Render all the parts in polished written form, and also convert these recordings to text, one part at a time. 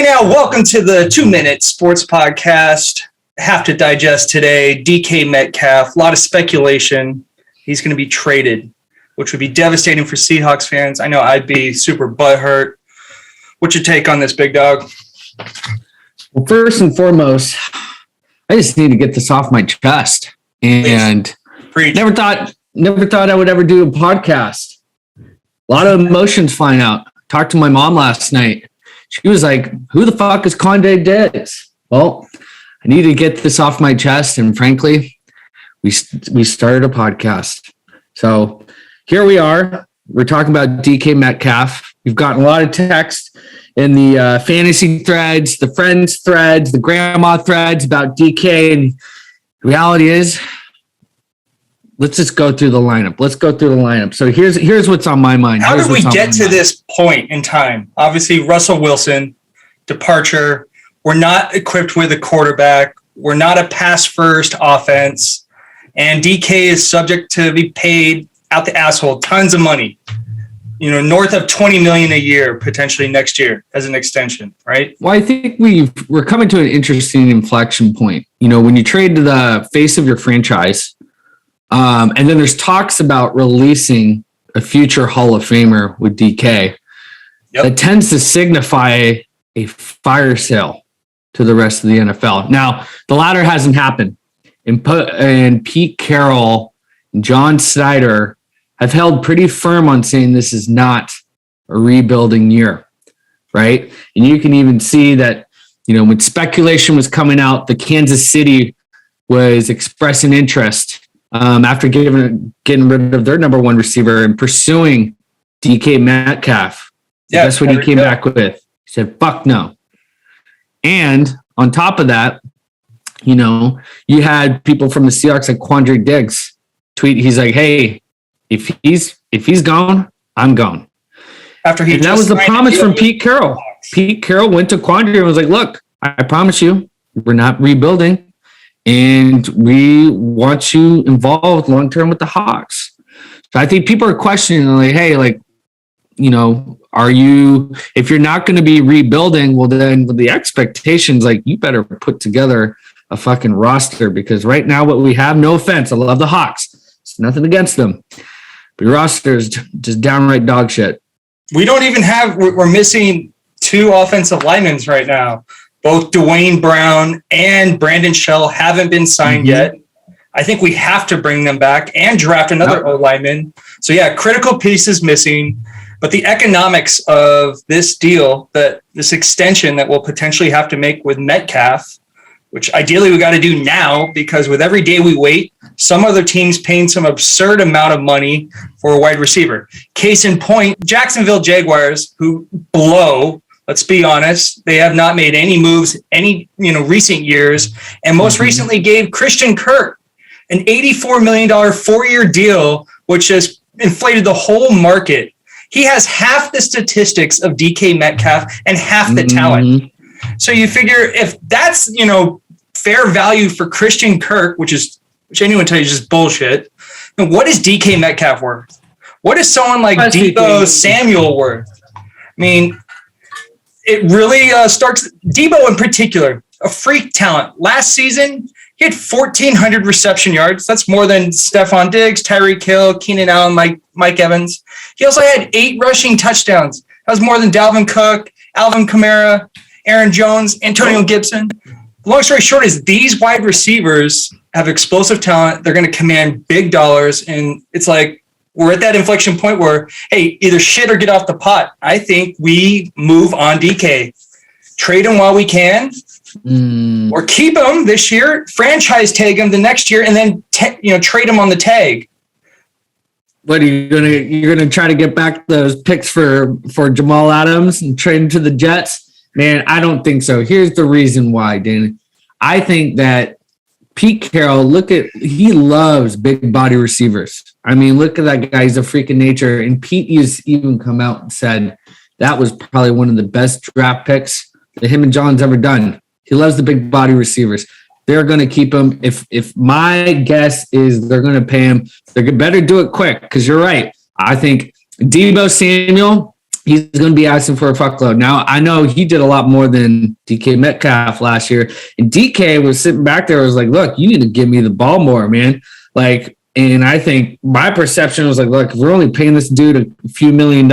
Hey now, welcome to the 2-Minute Sports Podcast. Have to digest today. DK Metcalf, a lot of speculation. He's going to be traded, which would be devastating for Seahawks fans. I know I'd be super butthurt. What's your take on this, big dog? Well, first and foremost, I just need to get this off my chest. And never thought I would ever do a podcast. A lot of emotions flying out. Talked to my mom last night. She was like, who the fuck is Conde Diggs? Well, I need to get this off my chest. And frankly, we started a podcast. So here we are. We're talking about DK Metcalf. We've gotten a lot of text in the fantasy threads, the friends threads, the grandma threads about DK. And the reality is, let's just go through the lineup. So here's what's on my mind. How did we get to this point in time? Obviously, Russell Wilson, departure. We're not equipped with a quarterback. We're not a pass-first offense. And DK is subject to be paid out the asshole tons of money. North of $20 million a year, potentially next year as an extension, right? Well, I think we're coming to an interesting inflection point. When you trade to the face of your franchise, and then there's talks about releasing a future Hall of Famer with DK. Yep. That tends to signify a fire sale to the rest of the NFL. Now, the latter hasn't happened. And Pete Carroll and John Snyder have held pretty firm on saying this is not a rebuilding year, right? And you can even see that, when speculation was coming out, the Kansas City was expressing interest after getting rid of their number one receiver and pursuing DK Metcalf. Yeah, that's what he came back with. He said, fuck no. And on top of that, you had people from the Seahawks like Quandre Diggs tweet. He's like, hey, if he's gone, I'm gone. After that was the promise from Pete Carroll. Pete Carroll went to Quandre and was like, look, I promise you, we're not rebuilding. And we want you involved long-term with the Hawks. So I think people are questioning, like, hey, if you're not going to be rebuilding, well, then with the expectations, like, you better put together a fucking roster, because right now what we have, no offense, I love the Hawks. It's nothing against them. But your roster is just downright dog shit. We don't even we're missing two offensive linemen right now. Both Dwayne Brown and Brandon Shell haven't been signed yet. I think we have to bring them back and draft another O-lineman. So, yeah, critical pieces missing. But the economics of this deal, this extension that we'll potentially have to make with Metcalf, which ideally we got to do now, because with every day we wait, some other team's paying some absurd amount of money for a wide receiver. Case in point, Jacksonville Jaguars, who blow. Let's be honest. They have not made any moves recent years, and most recently gave Christian Kirk an $84 million 4-year deal, which has inflated the whole market. He has half the statistics of DK Metcalf and half the talent. So you figure if that's fair value for Christian Kirk, which anyone tell you is just bullshit, then what is DK Metcalf worth? What is someone like Deebo Samuel worth? I mean, it really starts Deebo in particular, a freak talent. Last season, he had 1,400 reception yards. That's more than Stephon Diggs, Tyreek Hill, Keenan Allen, Mike Evans. He also had 8 rushing touchdowns. That was more than Dalvin Cook, Alvin Kamara, Aaron Jones, Antonio Gibson. Long story short is these wide receivers have explosive talent. They're going to command big dollars. And it's like, we're at that inflection point where, hey, either shit or get off the pot. I think we move on DK. Trade him while we can, or keep him this year, franchise tag him the next year, and then trade him on the tag. What are you're gonna try to get back those picks for Jamal Adams and trade him to the Jets? Man, I don't think so. Here's the reason why, Dan. I think that Pete Carroll, he loves big body receivers. I mean, look at that guy. He's a freak of nature. And Pete has even come out and said that was probably one of the best draft picks that him and John's ever done. He loves the big body receivers. They're going to keep him. If my guess is they're going to pay him, they better do it quick, because you're right. I think Deebo Samuel, he's going to be asking for a fuckload. Now, I know he did a lot more than DK Metcalf last year. And DK was sitting back there, was like, look, you need to give me the ball more, man. Like, and I think my perception was like, look, if we're only paying this dude a few $1 million,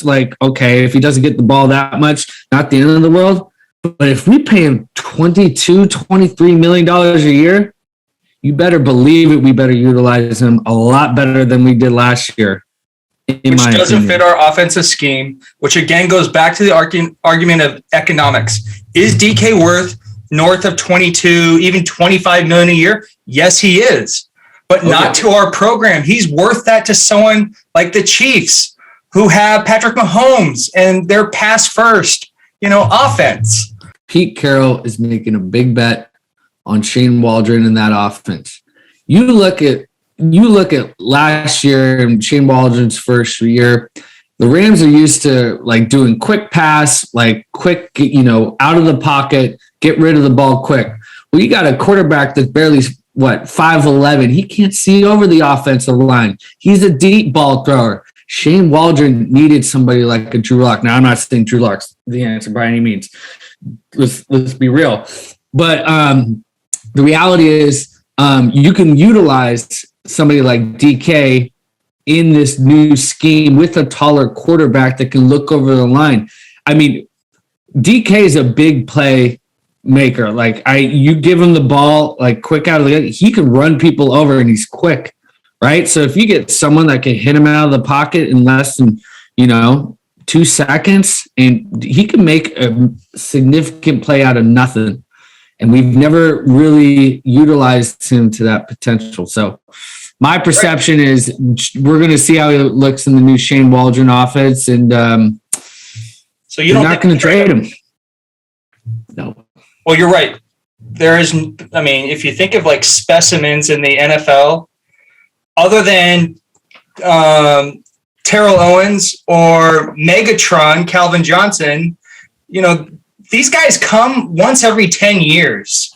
like, okay, if he doesn't get the ball that much, not the end of the world. But if we pay him $22, $23 million a year, you better believe it. We better utilize him a lot better than we did last year. Which doesn't fit our offensive scheme, which again goes back to the argument of economics. Is DK worth north of 22, even 25 million a year? Yes, he is, but not to our program. He's worth that to someone like the Chiefs, who have Patrick Mahomes and their pass first, offense. Pete Carroll is making a big bet on Shane Waldron in that offense. You look at last year and Shane Waldron's first year, the Rams are used to like doing quick pass, like quick, out of the pocket, get rid of the ball quick. Well, you got a quarterback that's barely 5'11". He can't see over the offensive line. He's a deep ball thrower. Shane Waldron needed somebody like a Drew Lock. Now, I'm not saying Drew Lock's the answer by any means. Let's be real. But the reality is you can utilize somebody like DK in this new scheme with a taller quarterback that can look over the line. I mean, DK is a big play maker. Like you give him the ball like quick out of the, he can run people over and he's quick, right? So if you get someone that can hit him out of the pocket in less than 2 seconds, and he can make a significant play out of nothing. And we've never really utilized him to that potential. So my perception is we're going to see how he looks in the new Shane Waldron offense. And so you're not going to trade him. No. Well, you're right. If you think of like specimens in the NFL, other than Terrell Owens or Megatron, Calvin Johnson, these guys come once every 10 years.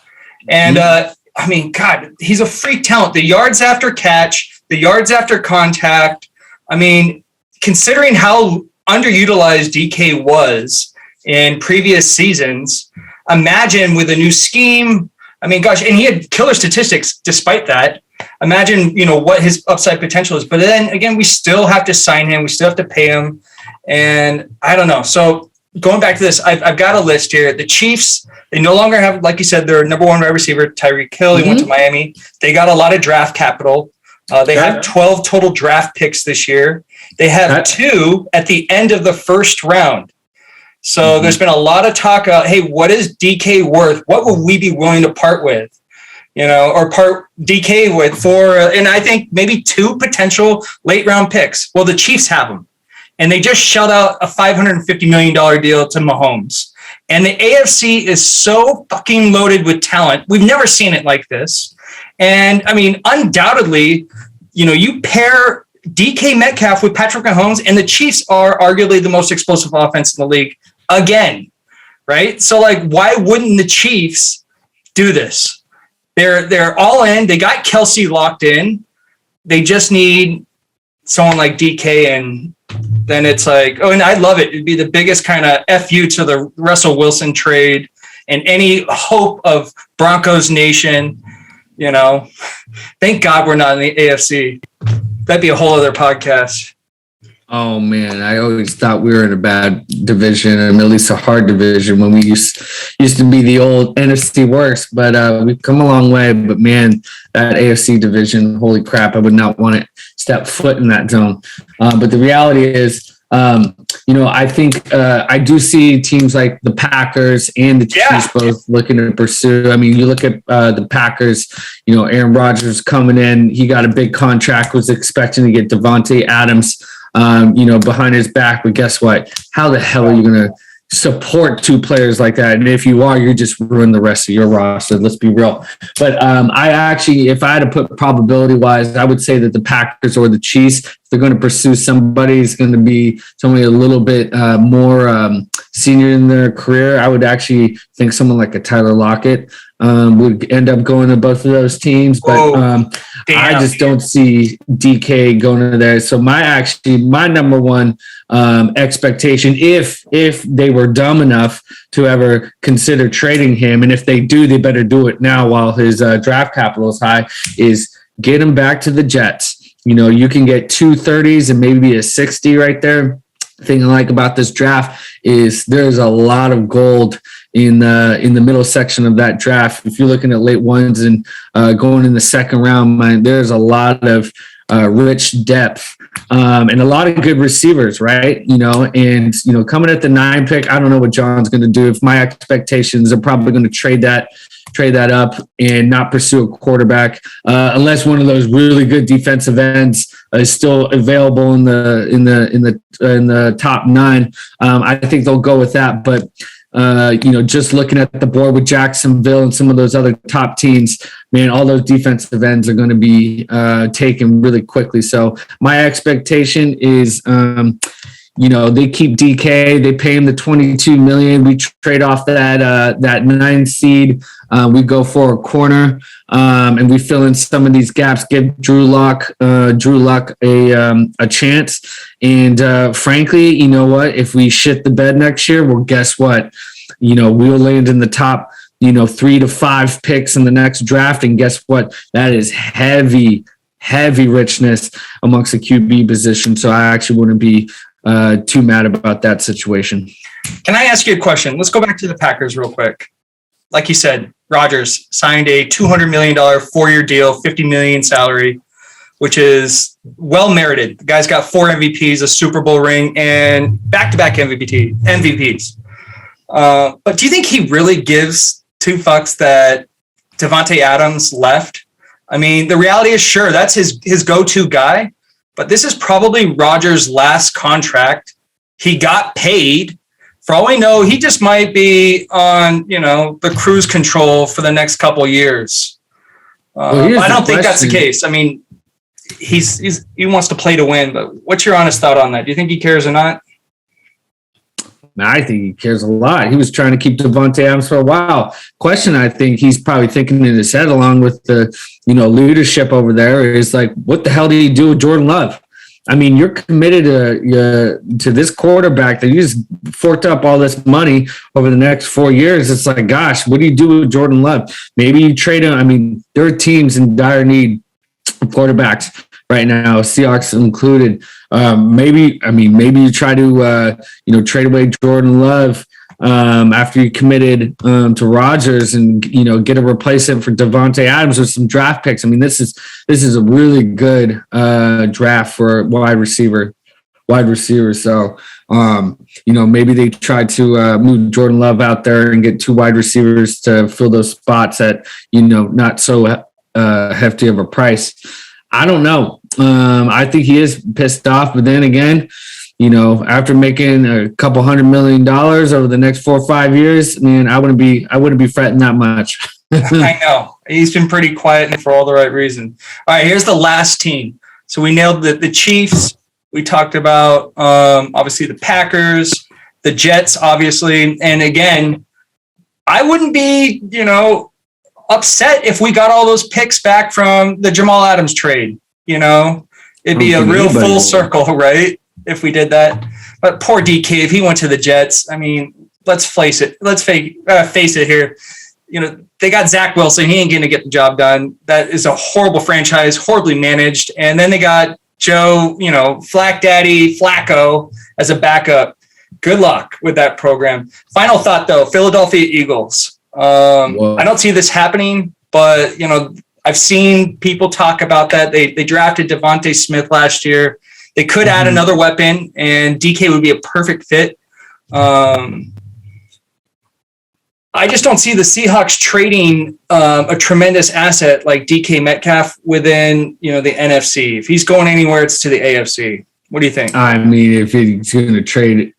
And, God, he's a freak talent. The yards after catch, the yards after contact. I mean, considering how underutilized DK was in previous seasons, imagine with a new scheme. I mean, gosh, and he had killer statistics despite that. Imagine, what his upside potential is. But then, again, we still have to sign him. We still have to pay him. And I don't know. So, going back to this, I've got a list here. The Chiefs, they no longer have, like you said, their number one wide receiver, Tyreek Hill. He went to Miami. They got a lot of draft capital. They have 12 total draft picks this year. They have 2 at the end of the first round. So there's been a lot of talk about, hey, what is DK worth? What would we be willing to part with? Or part DK with for, and I think maybe 2 potential late round picks. Well, the Chiefs have them. And they just shelled out a $550 million deal to Mahomes. And the AFC is so fucking loaded with talent. We've never seen it like this. And, I mean, undoubtedly, you pair DK Metcalf with Patrick Mahomes, and the Chiefs are arguably the most explosive offense in the league again, right? So, why wouldn't the Chiefs do this? They're all in. They got Kelsey locked in. They just need someone like DK, and then it's like, and I love it. It'd be the biggest kind of FU to the Russell Wilson trade and any hope of Broncos Nation. Thank God we're not in the AFC. That'd be a whole other podcast. Oh man, I always thought we were in a bad division, or at least a hard division when we used to be the old NFC worst. But we've come a long way. But man, that AFC division, holy crap! I would not want to step foot in that zone. But the reality is, I think I do see teams like the Packers and the Chiefs both looking to pursue. I mean, you look at the Packers. Aaron Rodgers coming in, he got a big contract, was expecting to get Devontae Adams. Behind his back, but guess what? How the hell are you going to support 2 players like that? And if you are, you're just ruining the rest of your roster. Let's be real. But I actually, if I had to put probability wise, I would say that the Packers or the Chiefs, if they're going to pursue somebody who's going to be somebody a little bit more senior in their career. I would actually think someone like a Tyler Lockett would end up going to both of those teams, but I just don't see DK going to there. So my number one expectation, if they were dumb enough to ever consider trading him, and if they do, they better do it now while his draft capital is high, is get him back to the Jets. You can get 230s and maybe a 60 right there. The thing I like about this draft is there's a lot of gold in the middle section of that draft. If you're looking at late ones and going in the second round, there's a lot of rich depth and a lot of good receivers, right? And coming at the 9 pick, I don't know what John's going to do. If my expectations are probably going to trade that up and not pursue a quarterback unless one of those really good defensive ends is still available in the top 9. I think they'll go with that, but just looking at the board with Jacksonville and some of those other top teams, man, all those defensive ends are going to be taken really quickly. So my expectation is, they keep DK, they pay him the $22 million. We trade off that 9 seed. We go for a corner, and we fill in some of these gaps. Give Drew Lock a chance. And frankly, you know what? If we shit the bed next year, well, guess what? We'll land in the top 3 to 5 picks in the next draft, and guess what? That is heavy richness amongst the QB position. So I actually wouldn't be too mad about that situation. Can I ask you a question? Let's go back to the Packers real quick. Like you said, Rodgers signed a $200 million 4-year deal, $50 million salary, which is well merited. The guy's got 4 MVPs, a Super Bowl ring, and back-to-back MVPs. But do you think he really gives 2 fucks that Davante Adams left? I mean, the reality is, sure, that's his go-to guy, but this is probably Rodgers' last contract. He got paid. For all we know, he just might be on, the cruise control for the next couple years. I don't think that's the case. I mean, he wants to play to win, but what's your honest thought on that? Do you think he cares or not? I think he cares a lot. He was trying to keep Davante Adams for a while. Question, I think he's probably thinking in his head, along with the leadership over there, is like, what the hell do you do with Jordan Love? I mean, you're committed to this quarterback that you just forked up all this money over the next 4 years. It's like, gosh, what do you do with Jordan Love? Maybe you trade him. I mean, there are teams in dire need of quarterbacks right now, Seahawks included. Maybe you try to trade away Jordan Love after you committed to Rodgers and get a replacement for Davante Adams with some draft picks. I mean, this is a really good draft for wide receiver. So maybe they try to move Jordan Love out there and get 2 wide receivers to fill those spots at not so hefty of a price. I don't know. I think he is pissed off, but then again, after making a couple $100 million over the next 4 or 5 years, man, I wouldn't be fretting that much. I know he's been pretty quiet and for all the right reasons. All right, here's the last team. So we nailed the Chiefs. We talked about obviously the Packers, the Jets, obviously, and again, I wouldn't be upset if we got all those picks back from the Jamal Adams trade. It'd be a real full circle, right? If we did that. But poor DK, if he went to the Jets, I mean, let's face it. Let's face it here. They got Zach Wilson. He ain't going to get the job done. That is a horrible franchise, horribly managed. And then they got Joe, Flack Daddy Flacco as a backup. Good luck with that program. Final thought, though, Philadelphia Eagles. I don't see this happening, but, I've seen people talk about that. They drafted Devontae Smith last year. They could add another weapon, and DK would be a perfect fit. I just don't see the Seahawks trading a tremendous asset like DK Metcalf within, the NFC. If he's going anywhere, it's to the AFC. What do you think? I mean, if he's going to trade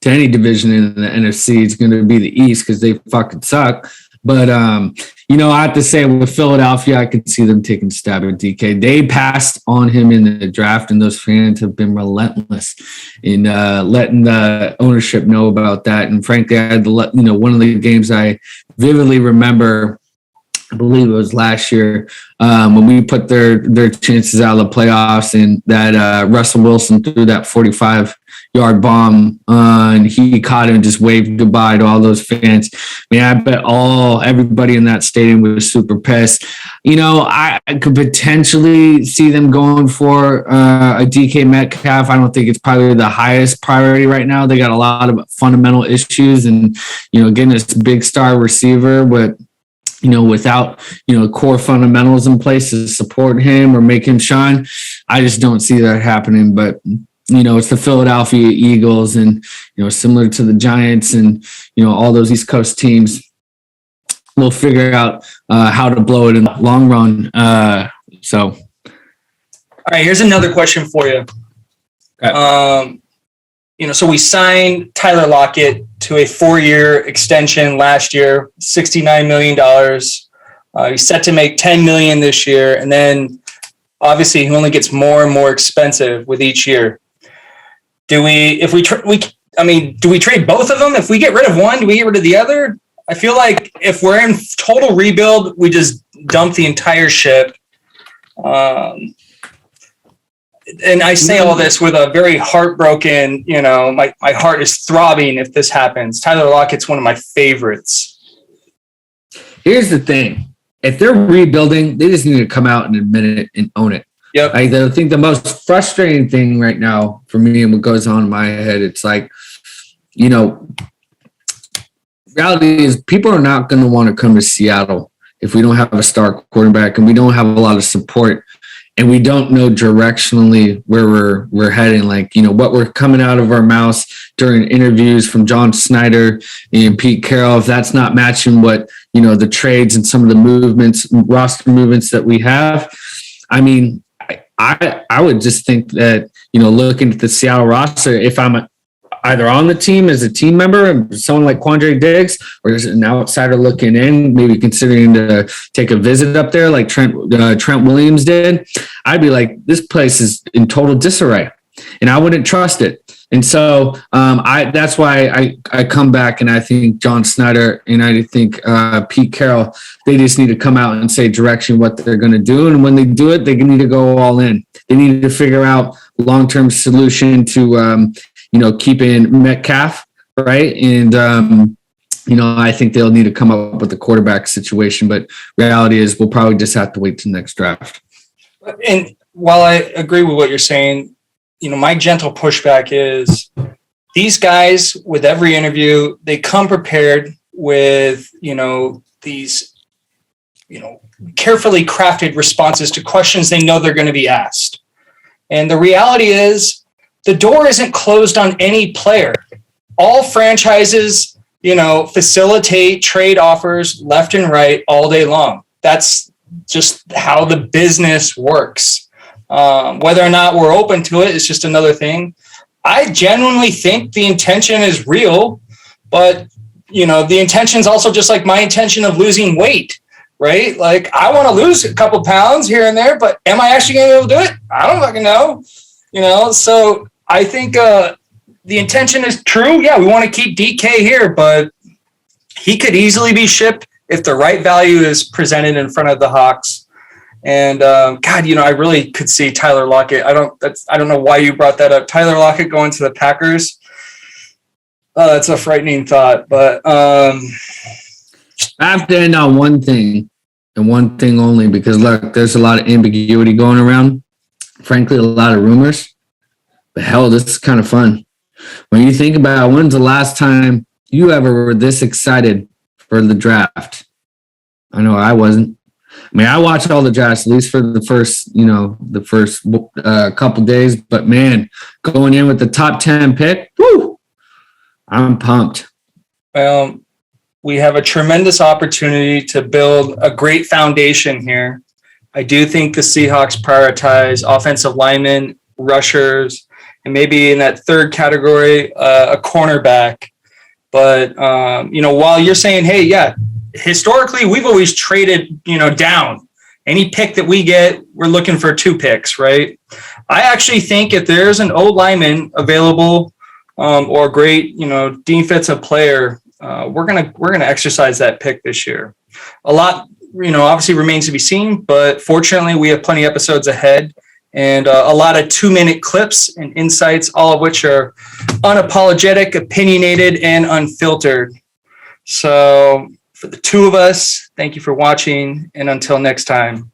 to any division in the NFC, it's going to be the East because they fucking suck. But, I have to say with Philadelphia, I could see them taking a stab at DK. They passed on him in the draft, and those fans have been relentless in letting the ownership know about that. And frankly, I had to let, one of the games I vividly remember, I believe it was last year, when we put their chances out of the playoffs, and that Russell Wilson threw that 45-yard bomb, and he caught it and just waved goodbye to all those fans. I bet everybody in that stadium was super pissed. I could potentially see them going for a DK Metcalf. I don't think it's probably the highest priority right now. They got a lot of fundamental issues, and getting this big star receiver, but without, core fundamentals in place to support him or make him shine, I just don't see that happening. But, it's the Philadelphia Eagles, and, similar to the Giants and, all those East Coast teams, we'll figure out how to blow it in the long run. All right, here's another question for you. Okay. So we signed Tyler Lockett to a 4-year extension last year, $69 million. He's set to make $10 million this year. And then obviously he only gets more and more expensive with each year. Do we trade both of them? If we get rid of one, do we get rid of the other? I feel like if we're in total rebuild, we just dump the entire ship. And I say all this with a very heartbroken, my heart is throbbing if this happens. Tyler Lockett's one of my favorites. Here's the thing. If they're rebuilding, they just need to come out and admit it and own it. Yep. I think the most frustrating thing right now for me and what goes on in my head, it's like, reality is people are not going to want to come to Seattle if we don't have a star quarterback and we don't have a lot of support. And we don't know directionally where we're heading, like, what we're coming out of our mouths during interviews from John Snyder and Pete Carroll. If that's not matching what, the trades and some of the roster movements that we have, I would just think that, looking at the Seattle roster, if I'm either on the team as a team member, someone like Quandre Diggs, or is an outsider looking in, maybe considering to take a visit up there like Trent Williams did, I'd be like, this place is in total disarray, and I wouldn't trust it. And so that's why I come back, and I think John Snyder and I think Pete Carroll, they just need to come out and say direction what they're going to do. And when they do it, they need to go all in. They need to figure out long-term solution to keeping Metcalf, right? And, I think they'll need to come up with a quarterback situation, but reality is we'll probably just have to wait till next draft. And while I agree with what you're saying, my gentle pushback is these guys with every interview, they come prepared with, these, carefully crafted responses to questions they know they're going to be asked. And the reality is, the door isn't closed on any player. All franchises, facilitate trade offers left and right all day long. That's just how the business works. Whether or not we're open to it is just another thing. I genuinely think the intention is real, but, the intention is also just like my intention of losing weight, right? Like, I want to lose a couple pounds here and there, but am I actually going to be able to do it? I don't fucking know, so I think the intention is true. Yeah, we want to keep DK here, but he could easily be shipped if the right value is presented in front of the Hawks. And I really could see Tyler Lockett. I don't know why you brought that up. Tyler Lockett going to the Packers. That's a frightening thought, but I have to end on one thing and one thing only, because look, there's a lot of ambiguity going around. Frankly, a lot of rumors. But hell, this is kind of fun. When you think about when's the last time you ever were this excited for the draft? I know I wasn't. I watched all the drafts, at least for the first couple days. But man, going in with the top 10 pick, whoo, I'm pumped. Well, we have a tremendous opportunity to build a great foundation here. I do think the Seahawks prioritize offensive linemen, rushers, and maybe in that third category, a cornerback. But, while you're saying, hey, yeah, historically, we've always traded, down. Any pick that we get, we're looking for 2 picks, right? I actually think if there's an O lineman available or a great, defensive player, we're gonna exercise that pick this year. A lot, obviously remains to be seen, but fortunately, we have plenty of episodes ahead and a lot of 2-minute clips and insights, all of which are unapologetic, opinionated, and unfiltered. So for the 2 of us, thank you for watching, and until next time.